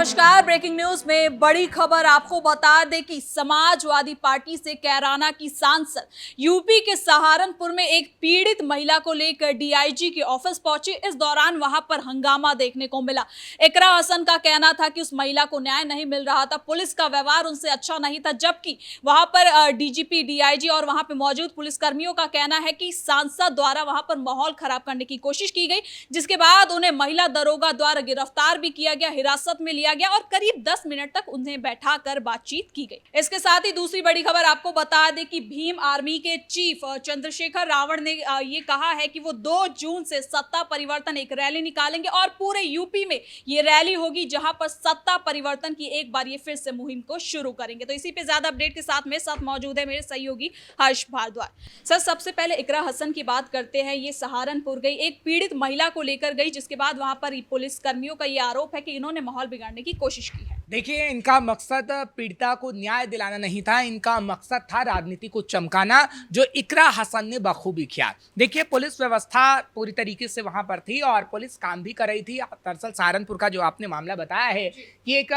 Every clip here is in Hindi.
नमस्कार। ब्रेकिंग न्यूज में बड़ी खबर आपको बता दें कि समाजवादी पार्टी से कैराना की सांसद यूपी के सहारनपुर में एक पीड़ित महिला को लेकर डीआईजी के ऑफिस पहुंची। इस दौरान वहां पर हंगामा देखने को मिला। इकरा हसन का कहना था कि उस महिला को न्याय नहीं मिल रहा था, पुलिस का व्यवहार उनसे अच्छा नहीं था, जबकि वहां पर डीजीपी, डीआईजी और वहां पर मौजूद पुलिसकर्मियों का कहना है कि सांसद द्वारा वहां पर माहौल खराब करने की कोशिश की गई, जिसके बाद उन्हें महिला दरोगा द्वारा गिरफ्तार भी किया गया, हिरासत में लिया गया और करीब 10 मिनट तक उन्हें बैठाकर बातचीत की गई। इसके साथ ही दूसरी बड़ी खबर आपको बता दें कि भीम आर्मी के चीफ चंद्रशेखर रावण ने ये कहा है कि वो 2 जून से सत्ता परिवर्तन एक रैली निकालेंगे और पूरे यूपी में ये रैली होगी, जहां पर सत्ता परिवर्तन की एक बार ये फिर से मुहिम को शुरू करेंगे। तो इसी पे ज्यादा अपडेट के साथ मेरे साथ मौजूद है मेरे सहयोगी हर्ष भारद्वाज। सर, सबसे पहले इकरा हसन की बात करते हैं। ये सहारनपुर गई, एक पीड़ित महिला को लेकर गई, जिसके बाद वहां पर पुलिस कर्मियों का ये आरोप है कि इन्होंने माहौल बिगाड़ने की कोशिश की है। देखिए, इनका मकसद पीड़िता को न्याय दिलाना नहीं था, इनका मकसद था राजनीति को चमकाना, जो इकरा हसन ने बखूबी किया। देखिए, पुलिस व्यवस्था पूरी तरीके से वहां पर थी और पुलिस काम भी कर रही थी। दरअसल सहारनपुर का जो आपने मामला बताया है कि एक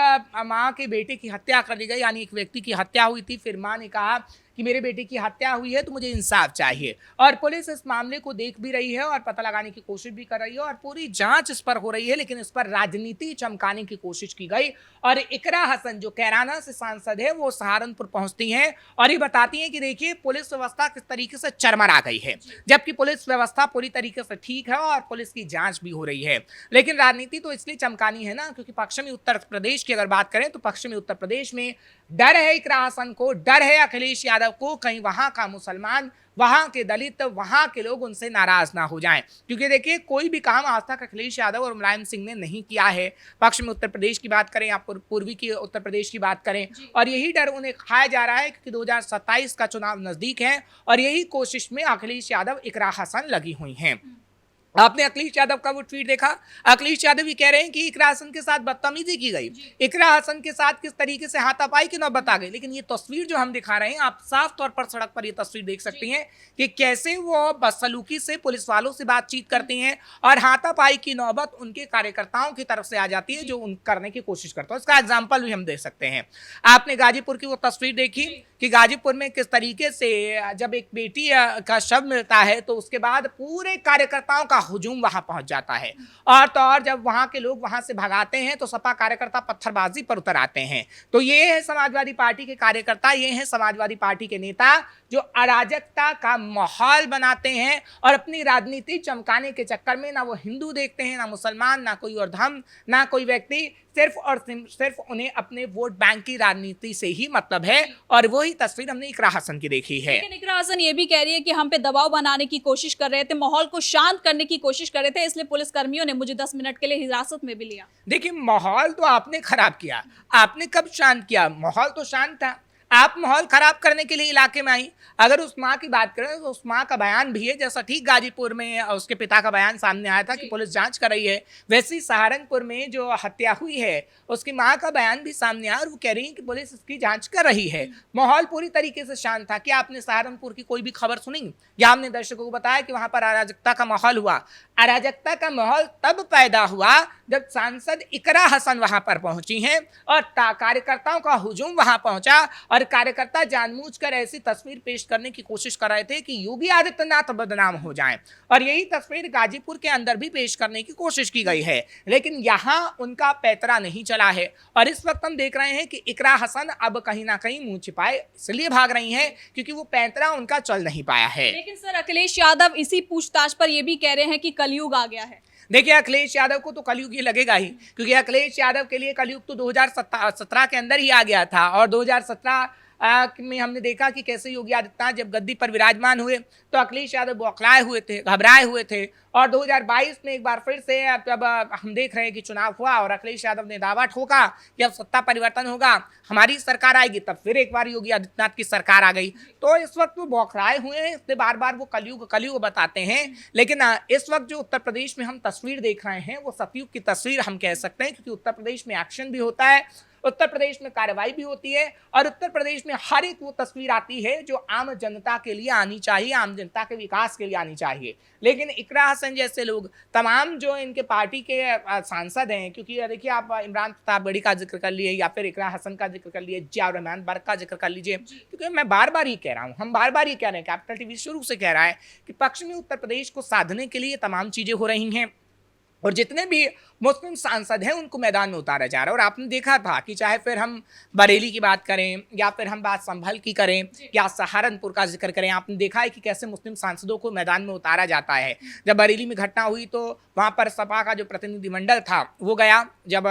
माँ के बेटे की हत्या कर दी गई, यानी एक व्यक्ति की हत्या हुई थी। फिर माँ ने कहा कि मेरे बेटे की हत्या हुई है तो मुझे इंसाफ चाहिए, और पुलिस इस मामले को देख भी रही है और पता लगाने की कोशिश भी कर रही है और पूरी जांच इस पर हो रही है। लेकिन इस पर राजनीति चमकाने की कोशिश की गई और इकरा हसन जो कैराना से सांसद है वो सहारनपुर पहुंचती हैं और ये बताती हैं कि देखिए पुलिस व्यवस्था किस तरीके से चरमरा गई है, जबकि पुलिस व्यवस्था पूरी तरीके से ठीक है और पुलिस की जांच भी हो रही है। लेकिन राजनीति तो इसलिए चमकानी है ना, क्योंकि पश्चिमी उत्तर प्रदेश की अगर बात करें तो पश्चिमी उत्तर प्रदेश में डर है इकरा हसन को, डर है अखिलेश यादव को, कहीं वहां का मुसलमान, वहां के दलित, वहां के लोग उनसे नाराज ना हो जाएं। क्योंकि देखिए, कोई भी काम आज तक अखिलेश यादव और मुलायम सिंह ने नहीं किया है। पश्चिमी उत्तर प्रदेश की बात करें या पूर्वी की उत्तर प्रदेश की बात करें, और यही डर उन्हें खाया जा रहा है क्योंकि 2027 का चुनाव नजदीक है और यही कोशिश में अखिलेश यादव, इकरा हसन लगी हुई हैं। आपने अखिलेश यादव का वो ट्वीट देखा? अखिलेश यादव ये कह रहे हैं कि इकरा हसन के साथ बदतमीजी की गई, इकरा हसन के साथ किस तरीके से हाथापाई की नौबत आ गई। लेकिन ये तस्वीर जो हम दिखा रहे हैं, आप साफ तौर पर सड़क पर ये तस्वीर देख सकती हैं कि कैसे वो बदसलूकी से पुलिस वालों से बातचीत करती हैं और हाथापाई की नौबत उनके कार्यकर्ताओं की तरफ से आ जाती है जो उन करने की कोशिश करते हैं। इसका एग्जाम्पल भी हम दे सकते हैं। आपने गाजीपुर की वो तस्वीर देखी कि गाजीपुर में किस तरीके से जब एक बेटी का शव मिलता है तो उसके बाद पूरे कार्यकर्ताओं का हुजूम वहां पहुंच जाता है, और तो और जब वहां के लोग वहां से भगाते हैं तो सपा कार्यकर्ता पत्थरबाजी पर उतर आते हैं। तो ये है समाजवादी पार्टी के कार्यकर्ता, ये है समाजवादी पार्टी के नेता जो अराजकता का माहौल बनाते हैं और अपनी राजनीति चमकाने के चक्कर में ना वो हिंदू देखते हैं, ना मुसलमान, ना कोई और धर्म, ना कोई व्यक्ति, सिर्फ और सिर्फ उन्हें अपने वोट बैंक की राजनीति से ही मतलब है। और वही तस्वीर हमने इकरा हसन की देखी है। लेकिन इकरा हसन ये भी कह रही है कि हम पे दबाव बनाने की कोशिश कर रहे थे, माहौल को शांत करने की कोशिश कर रहे थे, इसलिए पुलिस कर्मियों ने मुझे 10 मिनट के लिए हिरासत में भी लिया। देखिए, माहौल तो आपने खराब किया, आपने कब शांत किया? माहौल तो शांत था, आप माहौल खराब करने के लिए इलाके में आई। अगर उस माँ की बात करें तो उस माँ का बयान भी है, जैसा ठीक गाजीपुर में उसके पिता का बयान सामने आया था कि पुलिस जांच कर रही है, वैसे ही सहारनपुर में जो हत्या हुई है उसकी माँ का बयान भी सामने आया और वो कह रही है कि पुलिस इसकी जांच कर रही है। माहौल पूरी तरीके से शांत था। क्या आपने सहारनपुर की कोई भी खबर सुनी या हमने दर्शकों को बताया कि वहां पर अराजकता का माहौल हुआ? अराजकता का माहौल तब पैदा हुआ जब सांसद इकरा हसन वहां पर पहुंची हैं और कार्यकर्ताओं का हुजूम वहां पहुंचा और कार्यकर्ता जानबूझकर ऐसी तस्वीर पेश करने की कोशिश कर रहे थे कि योगी आदित्यनाथ बदनाम हो जाएं, और यही तस्वीर गाजीपुर के अंदर भी पेश करने की कोशिश की गई है। लेकिन यहाँ उनका पैतरा नहीं चला है और इस वक्त हम देख रहे हैं कि इकरा हसन अब कहीं ना कहीं मुंह छिपाए इसलिए भाग रही हैं क्योंकि वो पैतरा उनका चल नहीं पाया है। लेकिन सर, अखिलेश यादव इसी पूछताछ पर यह भी कह रहे हैं कि कलयुग आ गया है। देखिए, अखिलेश यादव को तो कलयुग ही लगेगा ही, क्योंकि अखिलेश यादव के लिए कलयुग तो 2017 के अंदर ही आ गया था। और 2017 में हमने देखा कि कैसे योगी आदित्यनाथ जब गद्दी पर विराजमान हुए तो अखिलेश यादव बौखलाए हुए थे, घबराए हुए थे। और 2022 में एक बार फिर से जब हम देख रहे हैं कि चुनाव हुआ और अखिलेश यादव ने दावा ठोका कि अब सत्ता परिवर्तन होगा, हमारी सरकार आएगी, तब फिर एक बार योगी आदित्यनाथ की सरकार आ गई। तो इस वक्त वो बौखलाए हुए हैं, इसलिए बार बार वो कलयुग कलयुग बताते हैं। लेकिन इस वक्त जो उत्तर प्रदेश में हम तस्वीर देख रहे हैं वो सतयुग की तस्वीर हम कह सकते हैं, क्योंकि उत्तर प्रदेश में एक्शन भी होता है, उत्तर प्रदेश में कार्रवाई भी होती है और उत्तर प्रदेश में हर एक वो तस्वीर आती है जो आम जनता के लिए आनी चाहिए, आम जनता के विकास के लिए आनी चाहिए। लेकिन इकरा हासन जैसे लोग, तमाम जो इनके पार्टी के सांसद हैं, क्योंकि देखिए आप इमरान प्रताप बड़ी का जिक्र कर लिए या फिर इकरा हसन का जिक्र कर लिए, जियाउर रहमान बर्क का जिक्र कर लीजिए, क्योंकि मैं बार बार ये कह रहा हूँ, हम बार बार ये कह रहे हैं, कैपिटल टीवी शुरू से कह रहा है कि पश्चिमी उत्तर प्रदेश को साधने के लिए तमाम चीजें हो रही हैं और जितने भी मुस्लिम सांसद हैं उनको मैदान में उतारा जा रहा है। और आपने देखा था कि चाहे फिर हम बरेली की बात करें या फिर हम बात संभल की करें या सहारनपुर का जिक्र करें, आपने देखा है कि कैसे मुस्लिम सांसदों को मैदान में उतारा जाता है। जब बरेली में घटना हुई तो वहाँ पर सपा का जो प्रतिनिधिमंडल था वो गया, जब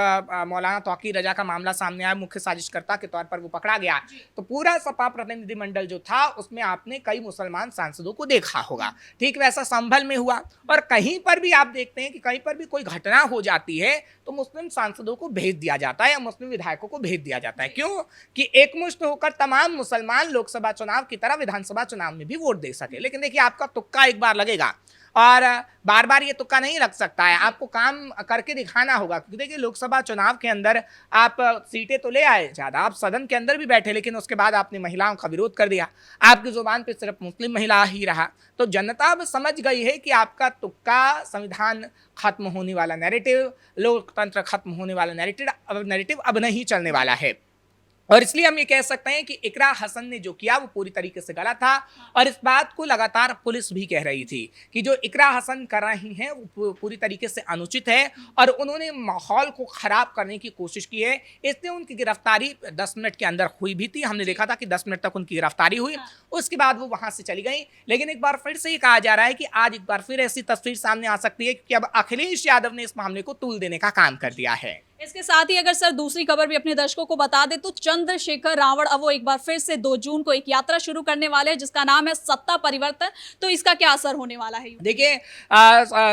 मौलाना तौकीर रजा का मामला सामने आया, मुख्य साजिशकर्ता के तौर पर वो पकड़ा गया, तो पूरा सपा प्रतिनिधिमंडल जो था उसमें आपने कई मुसलमान सांसदों को देखा होगा। ठीक वैसा संभल में हुआ और कहीं पर भी आप देखते हैं कि कहीं पर भी कोई घटना हो जाती है तो मुस्लिम सांसदों को भेज दिया जाता है या मुस्लिम विधायकों को भेज दिया जाता है। क्यों? कि एकमुश्त होकर तमाम मुसलमान लोकसभा चुनाव की तरह विधानसभा चुनाव में भी वोट दे सके। लेकिन देखिए आपका तुक्का एक बार लगेगा और बार बार ये तुक्का नहीं लग सकता है, आपको काम करके दिखाना होगा। क्योंकि देखिए लोकसभा चुनाव के अंदर आप सीटें तो ले आए ज़्यादा, आप सदन के अंदर भी बैठे, लेकिन उसके बाद आपने महिलाओं का विरोध कर दिया, आपकी जुबान पे सिर्फ मुस्लिम महिला ही रहा। तो जनता अब समझ गई है कि आपका तुक्का, संविधान खत्म होने वाला नैरेटिव, लोकतंत्र खत्म होने वाला नैरेटिव अब नहीं चलने वाला है। और इसलिए हम ये कह सकते हैं कि इकरा हसन ने जो किया वो पूरी तरीके से गलत था और इस बात को लगातार पुलिस भी कह रही थी कि जो इकरा हसन कर रही हैं वो पूरी तरीके से अनुचित है और उन्होंने माहौल को खराब करने की कोशिश की है। इसलिए उनकी गिरफ्तारी 10 मिनट के अंदर हुई भी थी, हमने देखा था कि 10 मिनट तक उनकी गिरफ्तारी हुई, उसके बाद वो वहां से चली गई। लेकिन एक बार फिर से ये कहा जा रहा है कि आज एक बार फिर ऐसी तस्वीर सामने आ सकती है कि अब अखिलेश यादव ने इस मामले को तूल देने का काम कर दिया है। इसके साथ ही अगर सर दूसरी खबर भी अपने दर्शकों को बता दे तो चंद्रशेखर रावण अब वो एक बार फिर से 2 जून को एक यात्रा शुरू करने वाले हैं जिसका नाम है सत्ता परिवर्तन। तो इसका क्या असर होने वाला है? देखिए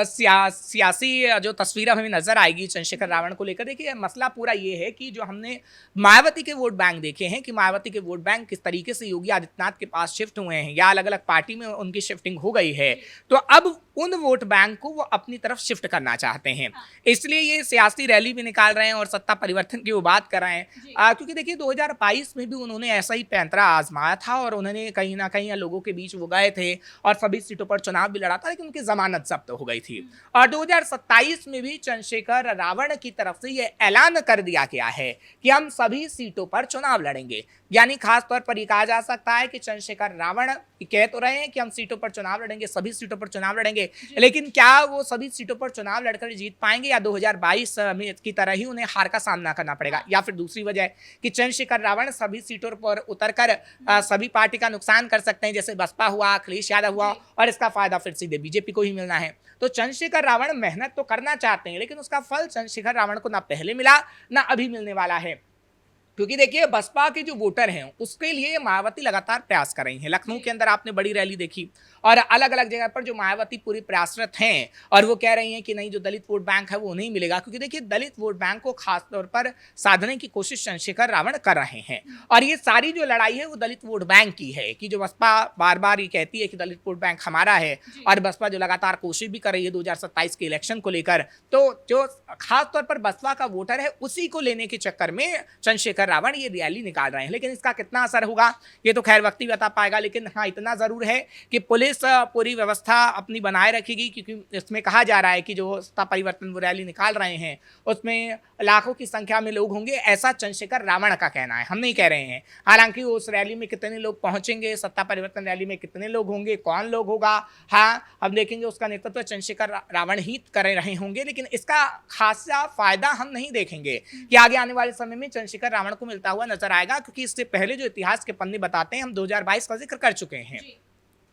सियासी जो तस्वीर हमें नजर आएगी चंद्रशेखर रावण को लेकर, देखिए मसला पूरा ये है कि जो हमने मायावती के वोट बैंक देखे हैं कि मायावती के वोट बैंक किस तरीके से योगी आदित्यनाथ के पास शिफ्ट हुए हैं या अलग अलग पार्टी में उनकी शिफ्टिंग हो गई है, तो अब उन वोट बैंक को वो अपनी तरफ शिफ्ट करना चाहते हैं। इसलिए ये सियासी रैली भी निकाल रहे हैं और सत्ता परिवर्तन की वो बात कर रहे हैं। क्योंकि देखिए 2022 में भी उन्होंने ऐसा ही पैंतरा आजमाया था और उन्होंने कहीं ना कहीं लोगों के बीच वो गए थे और सभी सीटों पर चुनाव भी लड़ा था, लेकिन उनकी जमानत जब्त हो गई थी। और 2027 में भी चंद्रशेखर रावण की तरफ से ये ऐलान कर दिया गया है कि हम सभी सीटों पर चुनाव लड़ेंगे। यानी खास तौर पर ये कहा जा सकता है कि चंद्रशेखर रावण कह तो रहे हैं कि हम सीटों पर चुनाव लड़ेंगे, सभी सीटों पर चुनाव लड़ेंगे, लेकिन क्या वो सभी सीटों पर चुनाव लड़कर जीत पाएंगे या 2022 में की तरह ही उन्हें हार का सामना करना पड़ेगा? या फिर दूसरी वजह कि चंद्रशेखर रावण सभी सीटों पर उतरकर सभी पार्टी का नुकसान कर सकते हैं, जैसे बसपा हुआ, अखिलेश यादव हुआ, और इसका फायदा फिर सीधे बीजेपी को ही मिलना है। तो चंद्रशेखर रावण मेहनत तो करना चाहते हैं, लेकिन उसका फल चंद्रशेखर रावण को ना पहले मिला ना अभी मिलने वाला है। क्योंकि देखिए बसपा के जो वोटर हैं उसके लिए मायावती लगातार प्रयास कर रही हैं। लखनऊ के अंदर आपने बड़ी रैली देखी और अलग अलग जगह पर जो मायावती पूरी प्रयासरत हैं और वो कह रही हैं कि नहीं, जो दलित वोट बैंक है वो नहीं मिलेगा। क्योंकि देखिए दलित वोट बैंक को खास तौर पर साधने की कोशिश चंद्रशेखर रावण कर रहे हैं और ये सारी जो लड़ाई है वो दलित वोट बैंक की है कि जो बसपा बार बार ये कहती है कि दलित वोट बैंक हमारा है और बसपा जो लगातार कोशिश भी कर रही है 2027 के इलेक्शन को लेकर, तो जो खास तौर पर बसपा का वोटर है उसी को लेने के चक्कर में चंद्रशेखर रावण ये रैली निकाल रहे हैं। लेकिन इसका कितना असर होगा ये तो खैर वक्त ही बता पाएगा। लेकिन हाँ, इतना जरूर है कि पुलिस पूरी व्यवस्था अपनी बनाए रखेगी, क्योंकि इसमें कहा जा रहा है कि जो सत्ता परिवर्तन वो रैली निकाल रहे हैं उसमें लाखों की संख्या में लोग होंगे, ऐसा चंद्रशेखर रावण का कहना है, हम नहीं कह रहे हैं। हालांकि उस रैली में कितने लोग पहुंचेंगे, सत्ता परिवर्तन रैली में कितने लोग होंगे, कौन लोग होगा, हाँ हम देखेंगे, उसका नेतृत्व चंद्रशेखर रावण ही कर रहे होंगे। लेकिन इसका खासा फायदा हम नहीं देखेंगे कि आगे आने वाले समय में चंद्रशेखर रावण को मिलता हुआ नजर आएगा। क्योंकि इससे पहले जो इतिहास के पन्ने बताते हैं, हम 2022 का जिक्र कर चुके हैं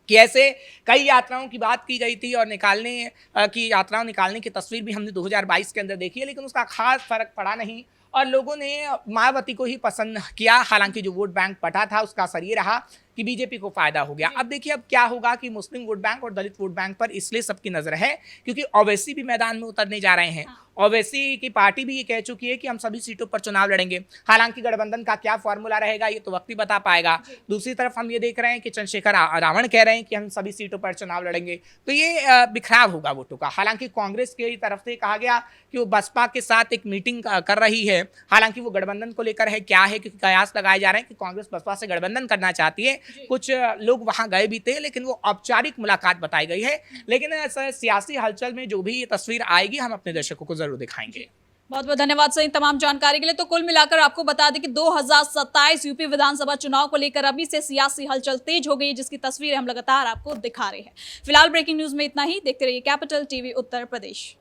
कि ऐसे कई यात्राओं की बात की गई थी और यात्राओं निकालने की तस्वीर भी हमने 2022 के अंदर देखी है, लेकिन उसका खास फर्क पड़ा नहीं और लोगों ने मायावती को ही पसंद किया। हालांकि जो वोट बैंक बटा था उसका असर ये रहा कि बीजेपी को फायदा हो गया। अब देखिए अब क्या होगा कि मुस्लिम वोट बैंक और दलित वोट बैंक पर इसलिए सबकी नजर है क्योंकि ओवैसी भी मैदान में उतरने जा रहे हैं ओवैसी की पार्टी भी ये कह चुकी है कि हम सभी सीटों पर चुनाव लड़ेंगे। हालांकि गठबंधन का क्या फॉर्मूला रहेगा ये तो वक्त ही बता पाएगा। दूसरी तरफ हम ये देख रहे हैं कि चंद्रशेखर रावण कह रहे हैं कि हम सभी सीटों पर चुनाव लड़ेंगे, तो ये बिखराव होगा वोटों का। हालांकि कांग्रेस की तरफ से कहा गया कि वो बसपा के साथ एक मीटिंग कर रही है। हालांकि वो गठबंधन को लेकर है क्या है, क्योंकि कयास लगाए जा रहे हैं कि कांग्रेस बसपा से गठबंधन करना चाहती है। कुछ लोग वहां गए भी थे, लेकिन वो औपचारिक मुलाकात बताई गई है। लेकिन सियासी हलचल में जो भी तस्वीर आएगी हम अपने दर्शकों को जरूर दिखाएंगे। बहुत बहुत धन्यवाद सर इन तमाम जानकारी के लिए। तो कुल मिलाकर आपको बता दें कि 2027 यूपी विधानसभा चुनाव को लेकर अभी से सियासी हलचल तेज हो गई है, जिसकी तस्वीर हम लगातार आपको दिखा रहे हैं। फिलहाल ब्रेकिंग न्यूज में इतना ही। देखते रहिए कैपिटल टीवी उत्तर प्रदेश।